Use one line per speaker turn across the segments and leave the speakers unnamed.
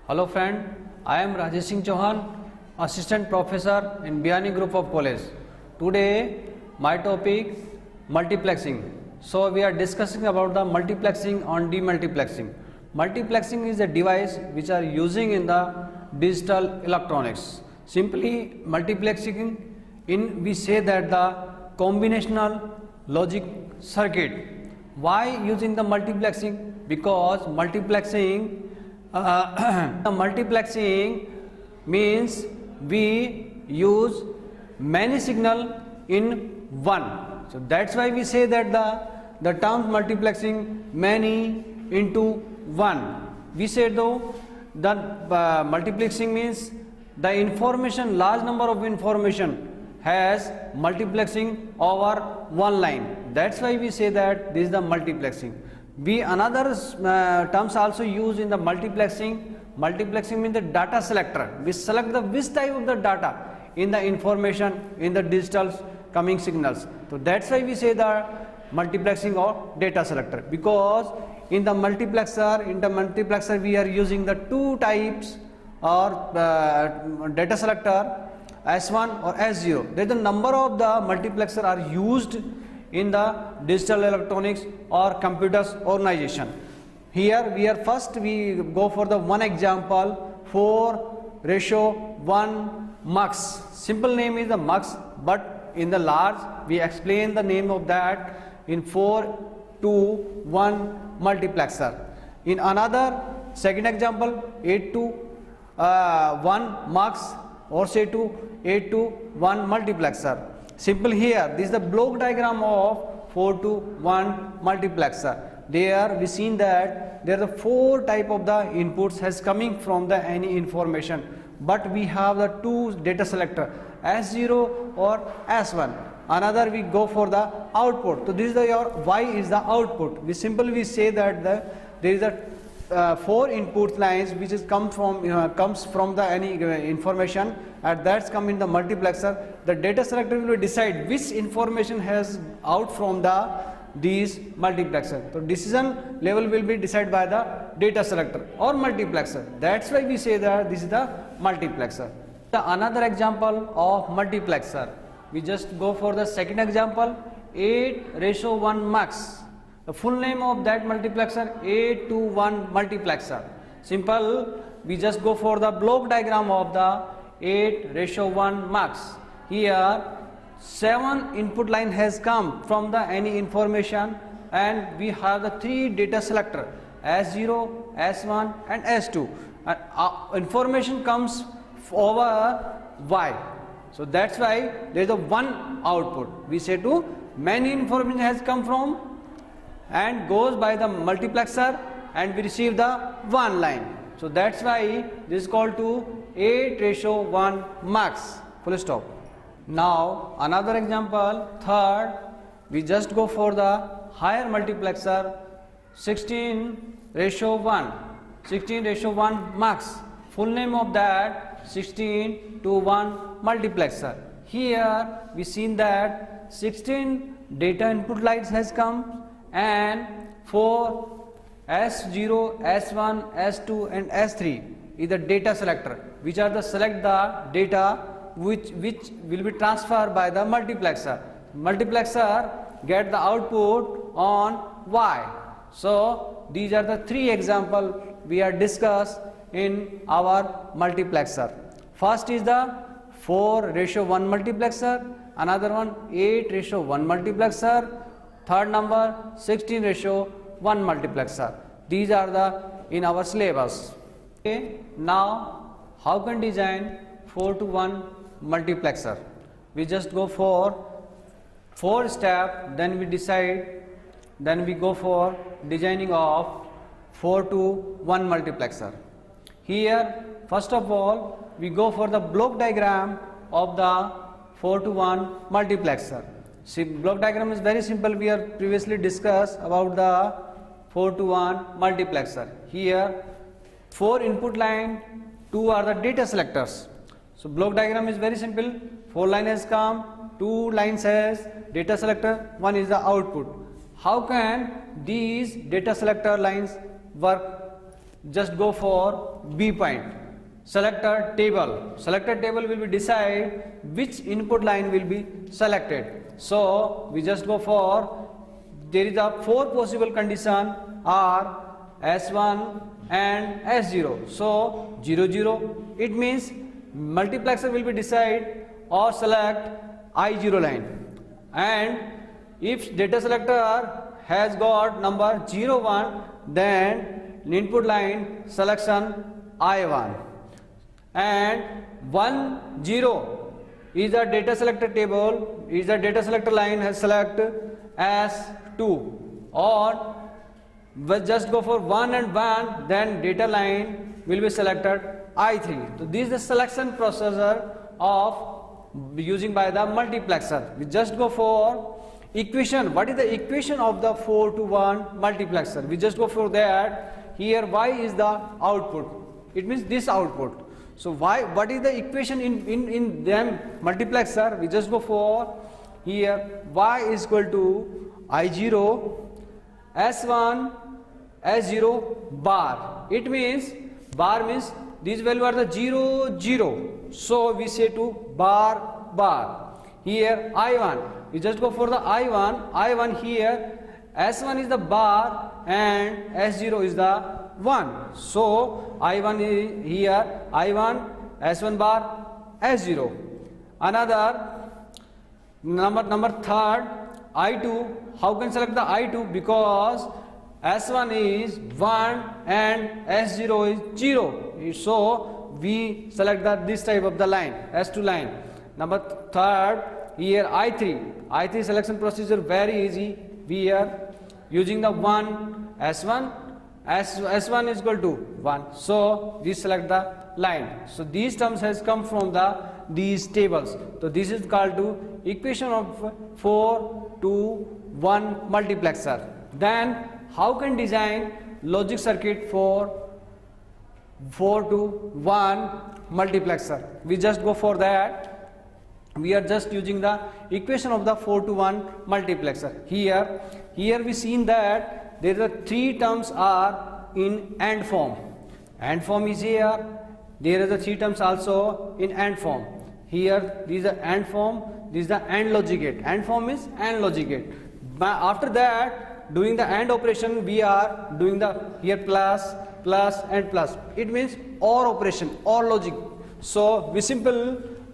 Hello friend, I am Rajesh Singh Chauhan, Assistant Professor in Biani Group of College. Today my topic multiplexing. So we are discussing about the multiplexing on demultiplexing. Multiplexing is a device which are using in the digital electronics. Simply multiplexing in we say that the combinational logic circuit. Why using the multiplexing? Because multiplexing multiplexing means we use many signal in one. So that's why we say that the term multiplexing many into one. We say though the multiplexing means the information, large number of information has multiplexing over one line. That's why we say that this is the multiplexing. We another terms also used in the multiplexing. Multiplexing means the data selector. We select the which type of the data in the information in the digital coming signals. So that's why we say the multiplexing or data selector, because in the multiplexer we are using the two types or data selector S1 or S0. There the number of the multiplexer are used in the digital electronics or computers organization. Here we go for the one example, 4:1 mux. Simple name is the mux, but in the large we explain the name of that in 4:1 multiplexer. In another second example, 8:1 mux, or say to 8:1 multiplexer. Simple here, this is the block diagram of 4:1 multiplexer. There we seen that there are the four type of the inputs has coming from the any information, but we have the two data selector S0 or S1. Another we go for the output. So this is the your Y is the output. We say that there is a four input lines which is comes from the any information, and that's come in the multiplexer. The data selector will decide which information has out from these multiplexer. So decision level will be decided by the data selector or multiplexer. That's why we say that this is the multiplexer. Another example of multiplexer, we just go for the second example, 8:1 mux. The full name of that multiplexer 8:1 multiplexer. Simple, we just go for the block diagram of the 8:1 mux. Here 7 input line has come from the any information, and we have the three data selector S0, S1 and S2, and information comes over Y. So that's why there is a one output. We say to many information has come from and goes by the multiplexer, and we receive the one line. So that's why this is called to 8:1 mux. Full stop. Now another example, third, we just go for the higher multiplexer 16:1. 16:1 mux. Full name of that 16:1 multiplexer. Here we seen that 16 data input lines has come, and 4 S0, S1, S2 and S3 is the data selector, which are the select the data which will be transferred by the multiplexer. Multiplexer get the output on Y. So these are the three examples we are discussed in our multiplexer. First is the 4:1 multiplexer, another one 8:1 multiplexer, third number 16:1 multiplexer. These are the in our syllabus. Okay. Now how can design 4:1 multiplexer? We just go for 4 step, then we decide, then we go for designing of 4:1 multiplexer. Here first of all we go for the block diagram of the 4:1 multiplexer. See, block diagram is very simple. We have previously discussed about the 4:1 multiplexer. Here 4 input line, 2 are the data selectors. So block diagram is very simple. 4 line has come, 2 lines has data selector, 1 is the output. How can these data selector lines work? just go for B point. Selector table. Selector table will be decide which input line will be selected. So we just go for, there is a 4 possible condition are S1 and S0. So 0 0. It means multiplexer will be decide or select I0 line. And if data selector has got number 0 1, then input line selection I1. And 1 0 is the data selector table, is the data selector line has select S2, or just go for 1 and 1, then data line will be selected I3. So this is the selection procedure of using by the multiplexer. We just go for equation. What is the equation of the 4 to 1 multiplexer? We just go for that. Here y is the output. It means this output. So what is the equation in them multiplexer? We just go for here y is equal to I0 S1 S0 bar. It means bar means these value are the 0 0. So we say to bar bar. Here I1. We just go for the I1. I1 here S1 is the bar and S0 is the 1. So I1 is here I1 S1 bar S0. Another number third I2. How can select the I2? Because S1 is 1 and S0 is 0. So we select this type of the line, S2 line. Number third, here I3 selection procedure very easy. We are using the 1 S1, S1 is equal to 1. So we select the line. So these terms has come from these tables. So this is called to equation of 4 to 1 multiplexer. Then how can design logic circuit for 4 to 1 multiplexer? We just go for that. We are just using the equation of the 4 to 1 multiplexer. Here we seen that there are 3 terms are in AND form. AND form is here. There are the 3 terms also in AND form. Here these are AND form. This is the AND logic gate. AND form is AND logic gate. But after that, doing the AND operation, we are doing the here plus and plus. It means OR operation, OR logic. So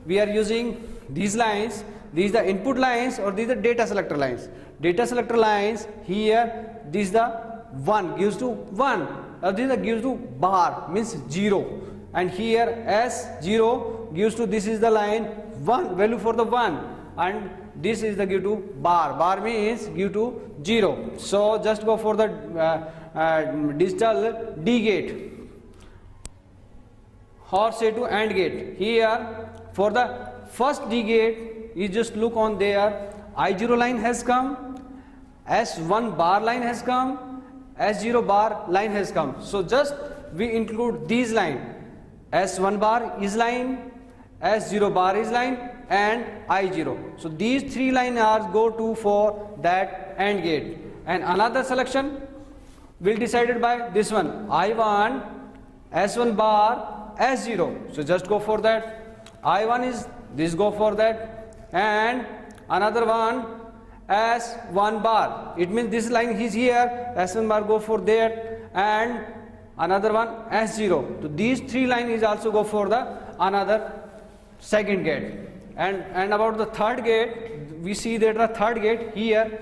we are using these lines. These are the input lines or these are data selector lines. Data selector lines here, this is the 1 gives to 1, or this gives to bar means 0, and here S0 gives to, this is the line 1 value for the 1, and this is the give to bar means give to 0. So just go for the digital D gate or say to AND gate. Here for the first D gate, you just look on there, I0 line has come, S1 bar line has come, S0 bar line has come. So just we include these line, S1 bar is line, S0 bar is line, and I0. So these 3 lines are go to for that AND gate. And another selection will decided by this one, I1, S1 bar, S0. So just go for that. I1 is this, go for that, and another one S1 bar. It means this line is here, S1 bar go for that, and another one S0. So these 3 lines is also go for the another second gate. And about the third gate, we see that the third gate here,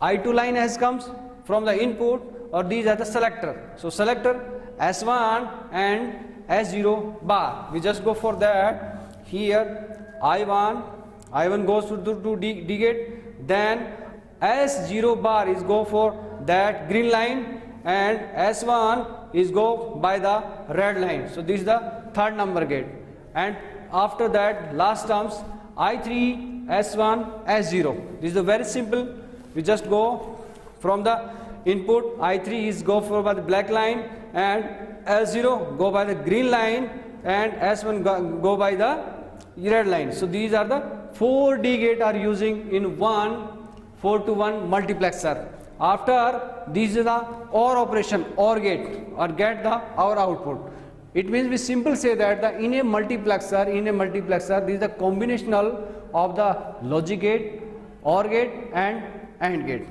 I2 line has comes from the input, or these are the selector. So selector S1 and S0 bar. We just go for that. Here I1 goes to D gate, then S0 bar is go for that green line, and S1 is go by the red line. So this is the third number gate. And after that last terms I3, S1, S0. This is very simple. We just go from the input, I3 is go for by the black line, and S0 go by the green line, and S1 go by the red line. So these are the 4 D gate are using in 4 to 1 multiplexer. After this is the OR operation, OR gate, or get the OR output. It means we simply say that in a multiplexer, this is the combinational of the logic gate, OR gate and AND gate.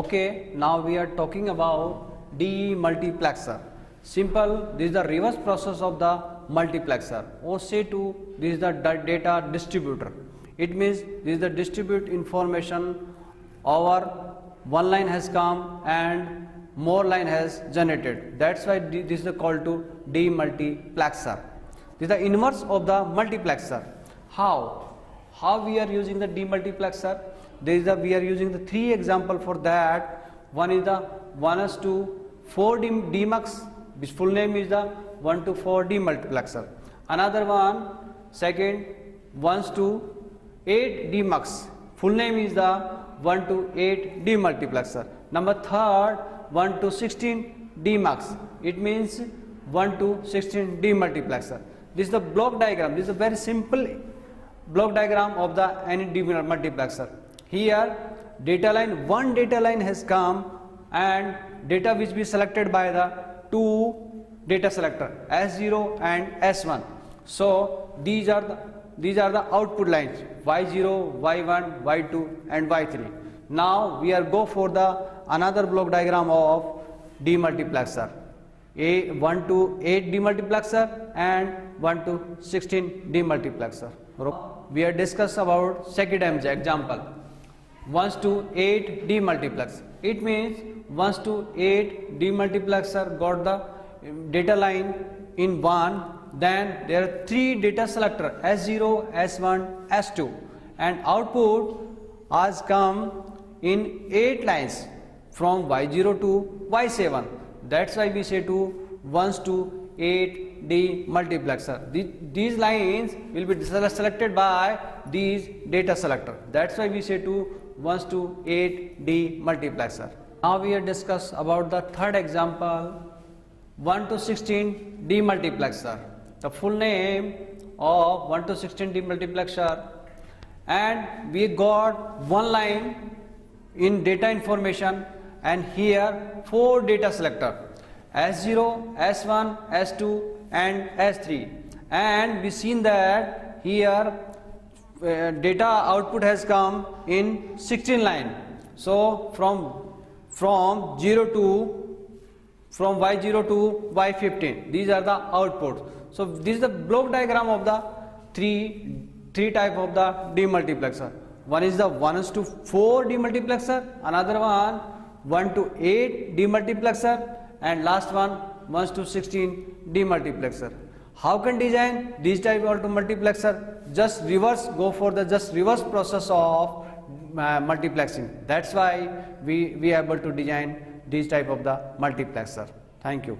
Okay, now we are talking about demultiplexer. Simple, this is the reverse process of the multiplexer. Or say to this is the data distributor. It means this is the distribute information over one line has come and more line has generated. That's why this is called to demultiplexer. This is the inverse of the multiplexer. How we are using the demultiplexer? We are using the three example for that. One is the 1:4 demux, which full name is the 1:4 demultiplexer. Another one, second 1:8 demux, full name is the 1:8 demultiplexer. Number third, 1:16 demux, it means 1:16 demultiplexer. This is the block diagram. This is a very simple block diagram of the any demultiplexer. Here one data line has come and data which be selected by the two data selector S0 and S1. So these are the output lines Y0, Y1, Y2 and Y3. Now we are go for the another block diagram of demultiplexer. A 1:8 demultiplexer and 1:16 demultiplexer. We are discuss about second example 1:8 demultiplex. It means 1:8 demultiplexer got the data line in one. Then there are three data selector S0, S1, S2 and output has come in 8 lines from Y0 to Y7. That's why we say to 1:8 demultiplexer. These lines will be selected by these data selector. That's why we say to 1:8 demultiplexer. Now we are discuss about the third example 1:16 demultiplexer. The full name of 1:16 demultiplexer, and we got one line in data information and here 4 data selector S0, S1, S2 and S3, and we seen that here data output has come in 16 line. So from Y0 to Y15, these are the outputs. So this is the block diagram of the three type of the demultiplexer. One is the 1:4 demultiplexer, another one 1:8 demultiplexer, and last one 1:16 demultiplexer. How can design these type of multiplexer? Just go for the reverse process of multiplexing. That's why we able to design these type of the multiplexer. Thank you.